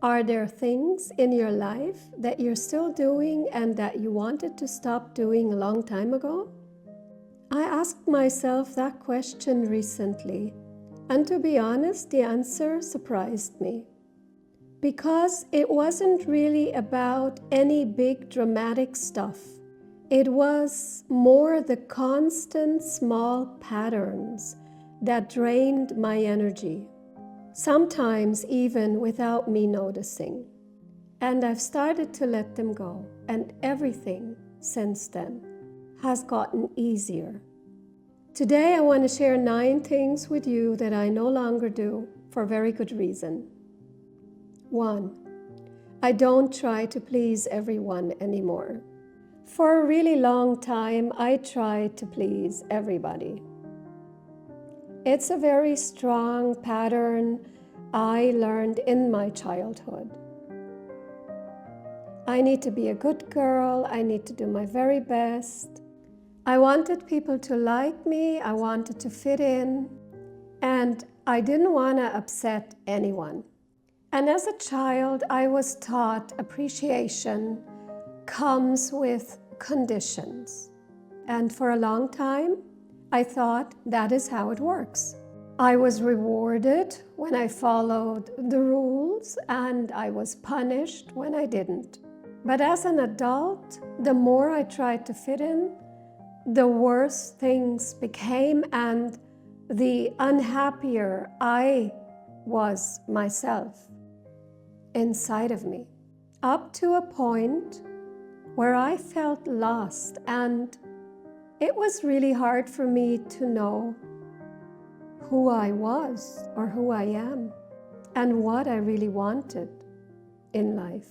Are there things in your life that you're still doing and that you wanted to stop doing a long time ago? I asked myself that question recently, and to be honest, the answer surprised me. Because it wasn't really about any big dramatic stuff. It was more the constant small patterns that drained my energy, sometimes even without me noticing. And I've started to let them go, and everything since then has gotten easier. Today I want to share 9 things with you that I no longer do for very good reason. 1. I don't try to please everyone anymore. For a really long time, I tried to please everybody. It's a very strong pattern I learned in my childhood. I need to be a good girl. I need to do my very best. I wanted people to like me. I wanted to fit in. And I didn't want to upset anyone. And as a child, I was taught appreciation comes with conditions. And for a long time, I thought that is how it works. I was rewarded when I followed the rules, and I was punished when I didn't. But as an adult, the more I tried to fit in, the worse things became, and the unhappier I was myself inside of me, up to a point where I felt lost, and it was really hard for me to know who I was or who I am and what I really wanted in life.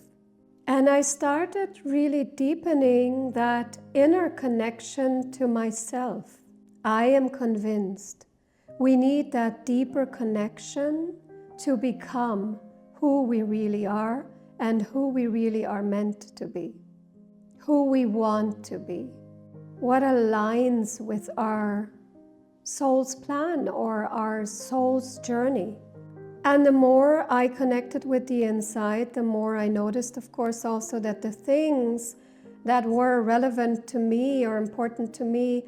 And I started really deepening that inner connection to myself. I am convinced we need that deeper connection to become who we really are and who we really are meant to be, who we want to be, what aligns with our soul's plan or our soul's journey. And the more I connected with the inside, the more I noticed, of course, also that the things that were relevant to me or important to me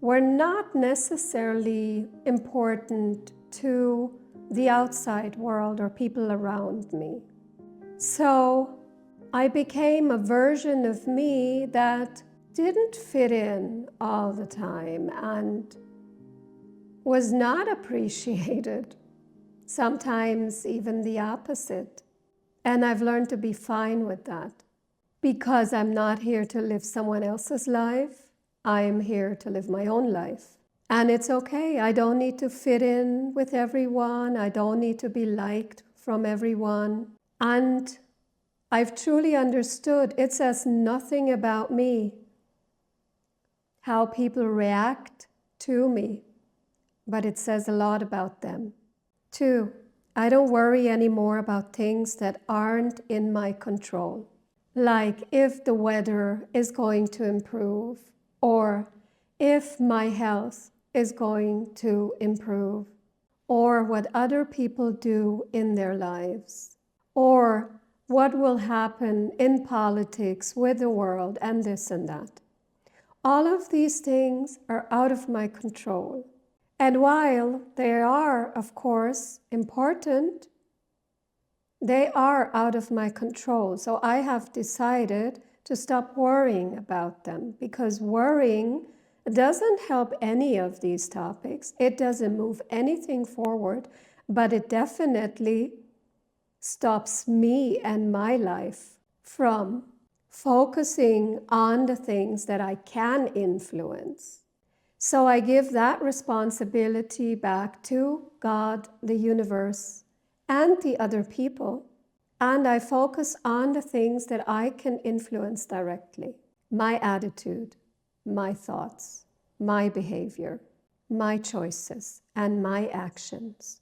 were not necessarily important to the outside world or people around me. So I became a version of me that didn't fit in all the time and was not appreciated. Sometimes even the opposite. And I've learned to be fine with that because I'm not here to live someone else's life. I am here to live my own life. And it's okay. I don't need to fit in with everyone. I don't need to be liked from everyone. And I've truly understood it says nothing about me, how people react to me, but it says a lot about them. 2, I don't worry anymore about things that aren't in my control, like if the weather is going to improve, or if my health is going to improve, or what other people do in their lives, or what will happen in politics with the world and this and that. All of these things are out of my control. And while they are, of course, important, they are out of my control. So I have decided to stop worrying about them, because worrying doesn't help any of these topics. It doesn't move anything forward, but it definitely stops me and my life from focusing on the things that I can influence. So I give that responsibility back to God, the universe, and the other people, and I focus on the things that I can influence directly. My attitude, my thoughts, my behavior, my choices, and my actions.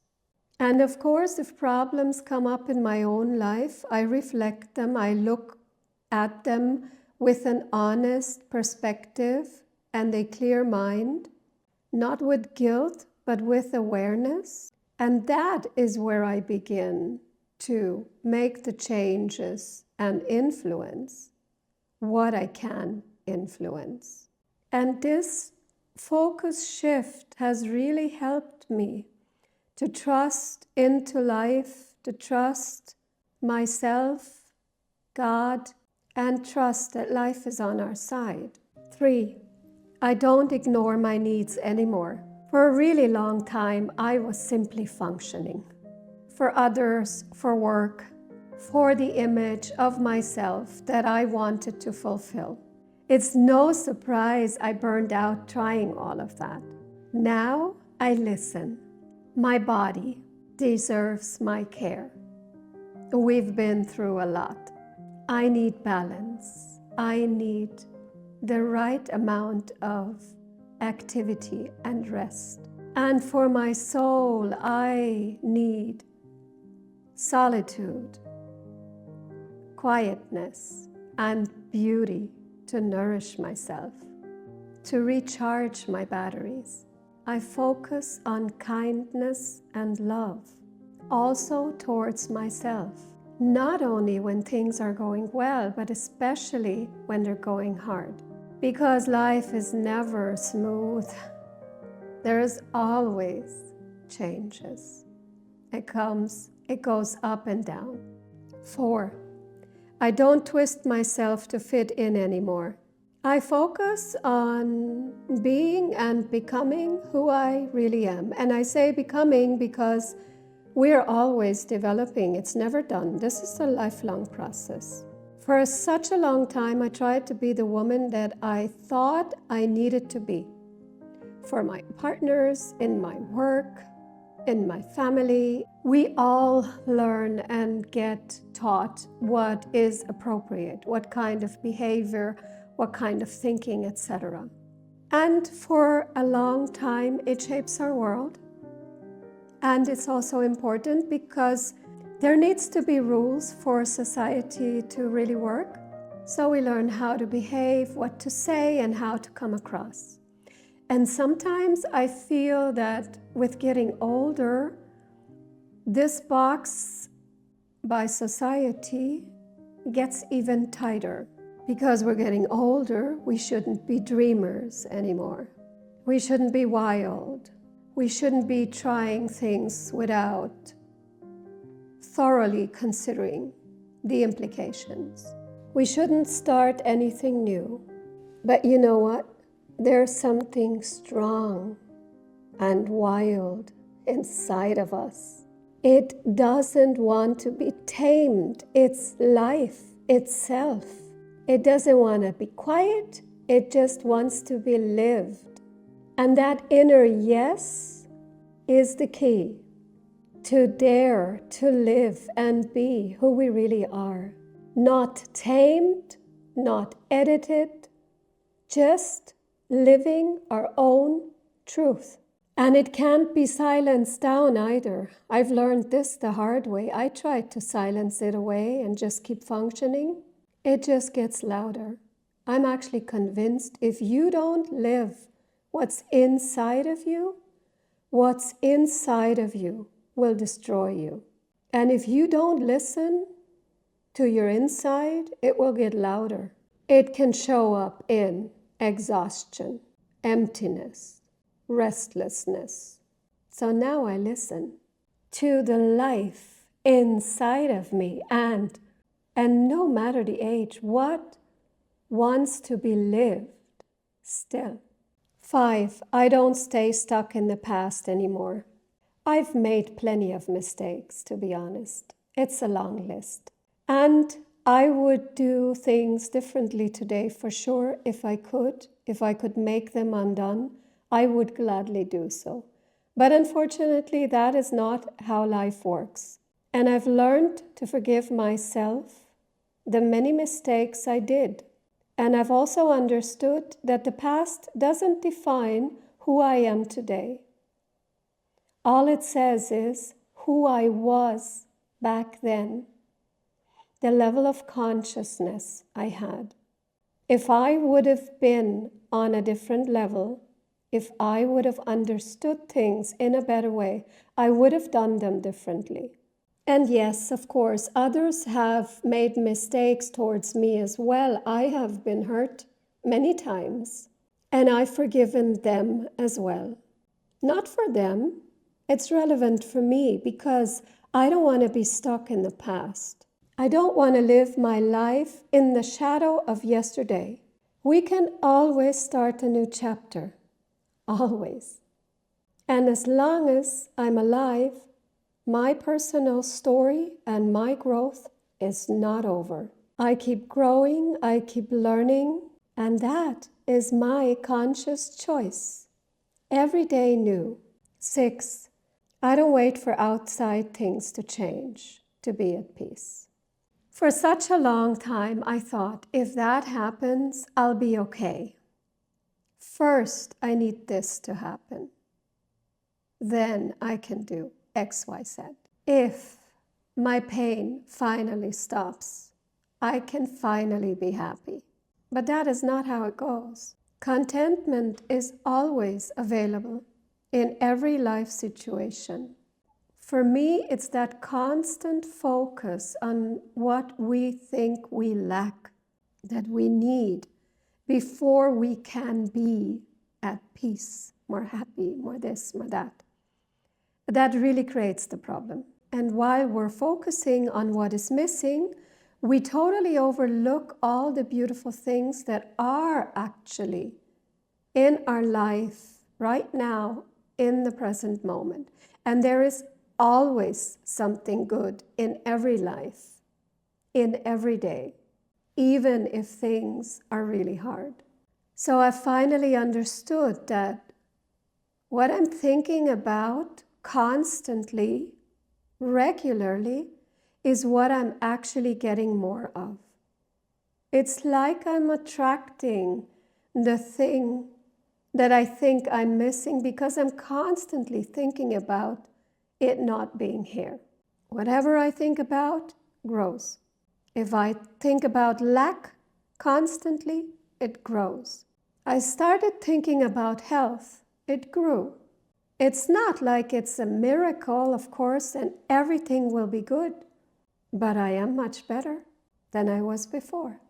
And of course, if problems come up in my own life, I reflect them, I look at them with an honest perspective and a clear mind, not with guilt, but with awareness. And that is where I begin to make the changes and influence what I can influence. And this focus shift has really helped me to trust into life, to trust myself, God, and trust that life is on our side. 3, I don't ignore my needs anymore. For a really long time, I was simply functioning. For others, for work, for the image of myself that I wanted to fulfill. It's no surprise I burned out trying all of that. Now I listen. My body deserves my care. We've been through a lot. I need balance. I need the right amount of activity and rest. And for my soul, I need solitude, quietness, and beauty to nourish myself, to recharge my batteries. I focus on kindness and love, also towards myself, not only when things are going well, but especially when they're going hard. Because life is never smooth. There is always changes. It goes up and down. 4, I don't twist myself to fit in anymore. I focus on being and becoming who I really am. And I say becoming because we're always developing. It's never done. This is a lifelong process. For such a long time, I tried to be the woman that I thought I needed to be. For my partners, in my work, in my family, we all learn and get taught what is appropriate, what kind of behavior, what kind of thinking, etc. And for a long time, it shapes our world. And it's also important because there needs to be rules for society to really work. So we learn how to behave, what to say, and how to come across. And sometimes I feel that with getting older, this box by society gets even tighter. Because we're getting older, we shouldn't be dreamers anymore. We shouldn't be wild. We shouldn't be trying things without thoroughly considering the implications. We shouldn't start anything new. But you know what? There's something strong and wild inside of us. It doesn't want to be tamed. It's life itself. It doesn't want to be quiet. It just wants to be lived. And that inner yes is the key to dare to live and be who we really are. Not tamed, not edited, just living our own truth. And it can't be silenced down either. I've learned this the hard way. I tried to silence it away and just keep functioning. It just gets louder. I'm actually convinced if you don't live what's inside of you will destroy you. And if you don't listen to your inside, it will get louder. It can show up in exhaustion, emptiness, restlessness. So now I listen to the life inside of me and no matter the age, what wants to be lived still. 5, I don't stay stuck in the past anymore. I've made plenty of mistakes, to be honest. It's a long list. And I would do things differently today for sure if I could make them undone, I would gladly do so. But unfortunately, that is not how life works. And I've learned to forgive myself the many mistakes I did. And I've also understood that the past doesn't define who I am today. All it says is who I was back then, the level of consciousness I had. If I would have been on a different level, if I would have understood things in a better way, I would have done them differently. And yes, of course, others have made mistakes towards me as well. I have been hurt many times, and I've forgiven them as well. Not for them, it's relevant for me because I don't want to be stuck in the past. I don't want to live my life in the shadow of yesterday. We can always start a new chapter, always. And as long as I'm alive, my personal story and my growth is not over. I keep growing, I keep learning, and that is my conscious choice. Every day new. 6, I don't wait for outside things to change to be at peace. For such a long time, I thought, if that happens, I'll be okay. First, I need this to happen. Then I can do X, Y, Z. If my pain finally stops, I can finally be happy. But that is not how it goes. Contentment is always available in every life situation. For me, it's that constant focus on what we think we lack, that we need, before we can be at peace, more happy, more this, more that. That really creates the problem. And while we're focusing on what is missing, we totally overlook all the beautiful things that are actually in our life right now, in the present moment. And there is always something good in every life, in every day, even if things are really hard. So I finally understood that what I'm thinking about constantly, regularly, is what I'm actually getting more of. It's like I'm attracting the thing that I think I'm missing because I'm constantly thinking about it not being here. Whatever I think about grows. If I think about lack constantly, it grows. I started thinking about health. It grew. It's not like it's a miracle, of course, and everything will be good, but I am much better than I was before.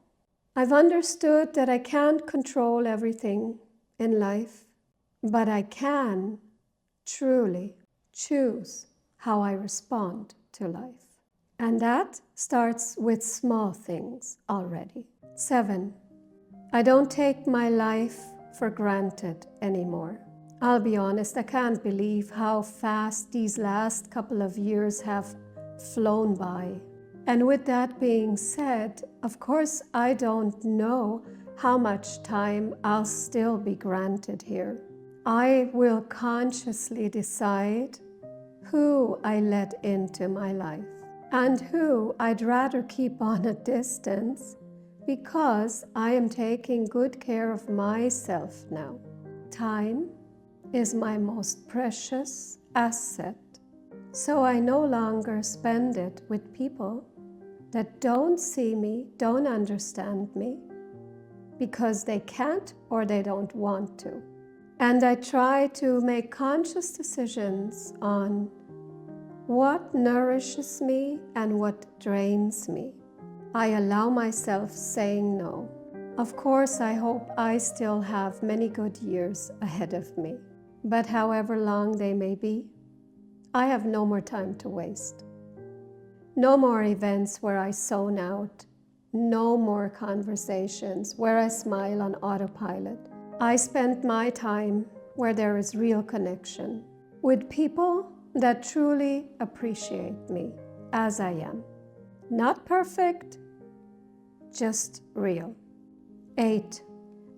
I've understood that I can't control everything in life, but I can truly choose how I respond to life. And that starts with small things already. 7, I don't take my life for granted anymore. I'll be honest, I can't believe how fast these last couple of years have flown by. And with that being said, of course, I don't know how much time I'll still be granted here. I will consciously decide who I let into my life and who I'd rather keep on a distance because I am taking good care of myself now. Time is my most precious asset, so I no longer spend it with people that don't see me, don't understand me, because they can't or they don't want to. And I try to make conscious decisions on what nourishes me and what drains me. I allow myself saying no. Of course, I hope I still have many good years ahead of me, but however long they may be, I have no more time to waste. No more events where I zone out. No more conversations where I smile on autopilot. I spend my time where there is real connection with people that truly appreciate me as I am. Not perfect, just real. 8,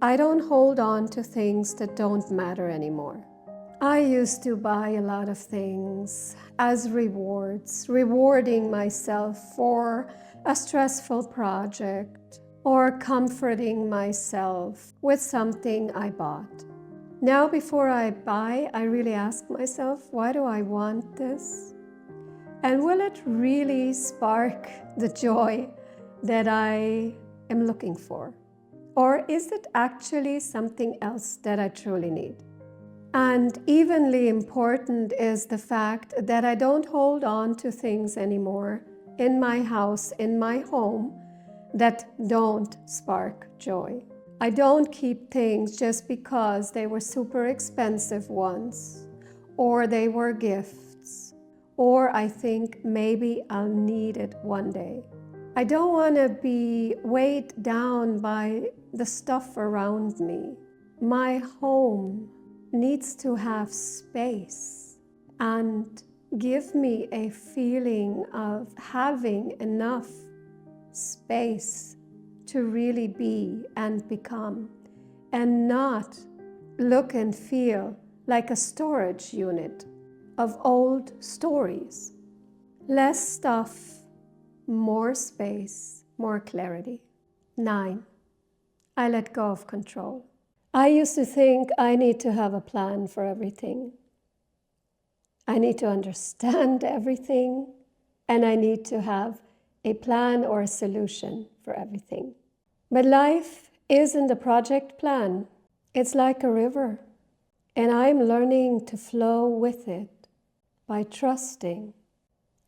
I don't hold on to things that don't matter anymore. I used to buy a lot of things as rewards, rewarding myself for a stressful project or comforting myself with something I bought. Now, before I buy, I really ask myself, why do I want this? And will it really spark the joy that I am looking for? Or is it actually something else that I truly need? And evenly important is the fact that I don't hold on to things anymore in my house, in my home, that don't spark joy. I don't keep things just because they were super expensive once, or they were gifts, or I think maybe I'll need it one day. I don't want to be weighed down by the stuff around me. My home needs to have space and give me a feeling of having enough space to really be and become, and not look and feel like a storage unit of old stories. Less stuff, more space, more clarity. 9. I let go of control. I used to think I need to have a plan for everything. I need to understand everything, and I need to have a plan or a solution for everything. But life isn't a project plan. It's like a river, and I'm learning to flow with it by trusting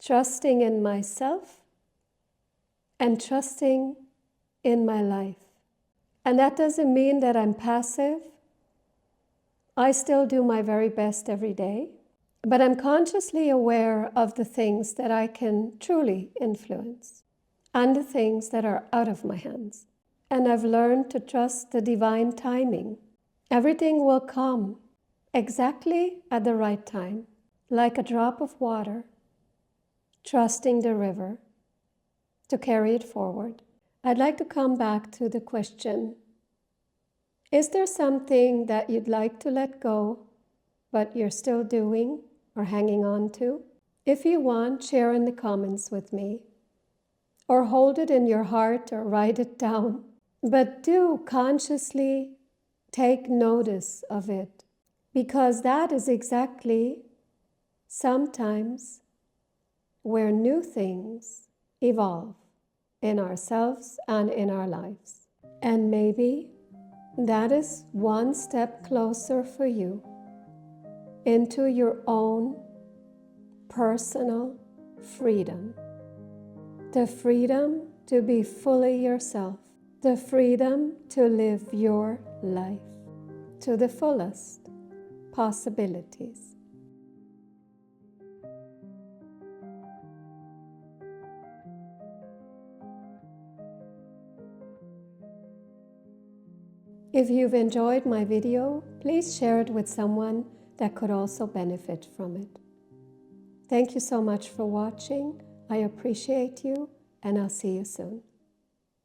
in myself and trusting in my life. And that doesn't mean that I'm passive. I still do my very best every day, but I'm consciously aware of the things that I can truly influence and the things that are out of my hands. And I've learned to trust the divine timing. Everything will come exactly at the right time, like a drop of water, trusting the river to carry it forward. I'd like to come back to the question, is there something that you'd like to let go, but you're still doing or hanging on to? If you want, share in the comments with me, or hold it in your heart or write it down. But do consciously take notice of it, because that is exactly sometimes where new things evolve in ourselves and in our lives. And maybe that is one step closer for you into your own personal freedom. The freedom to be fully yourself. The freedom to live your life to the fullest possibilities. If you've enjoyed my video, please share it with someone that could also benefit from it. Thank you so much for watching. I appreciate you, and I'll see you soon.